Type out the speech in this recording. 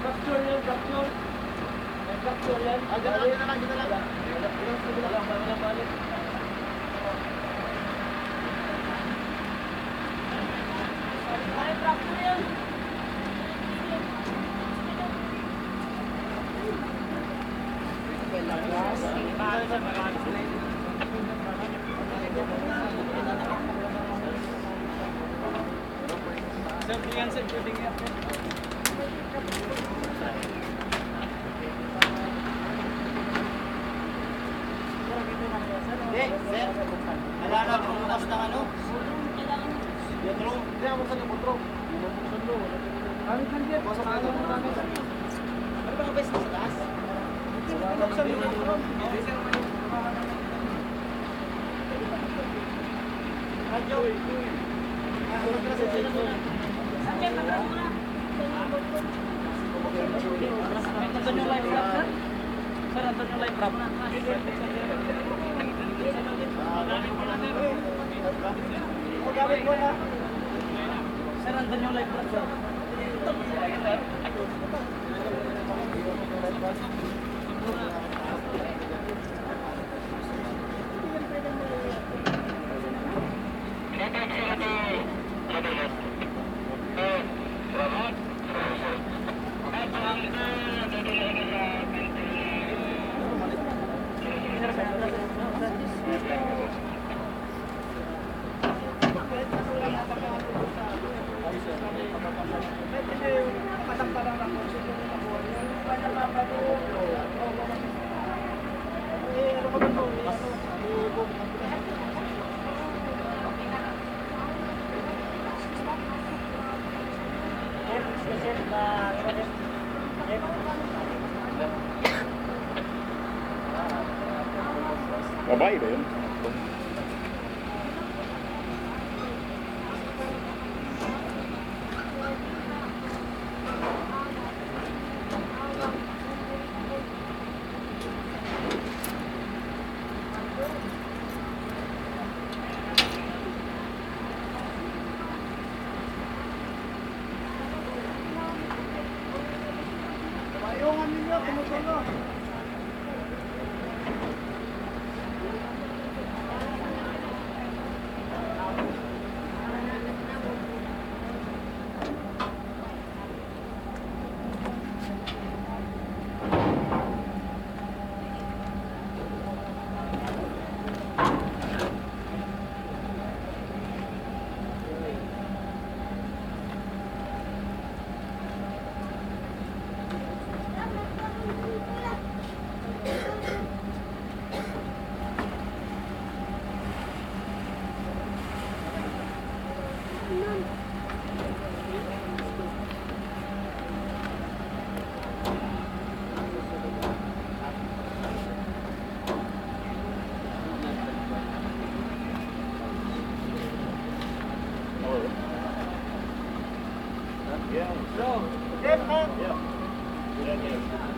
Capture yan, capture. Capture yan. Dito na lang. Balik. Ay, capture yan. Wala na, bukas ng ano? Butro. Hindi, ako sa butro. Kami kan dyan. Pasok na lang kami. Ano ba ang best sa taas? Wala sa butro. Radyo. Wala ka sa sila muna. Saan magkano muna? Nandun yung live rap, sir? Sir, nandun yung live rap. Gamit mo na. Sir, nandun yung live rap, sir. Babae ba yun? Payungan ninyo, tumutulo. Yeah. So, Dave, Yeah. Yeah.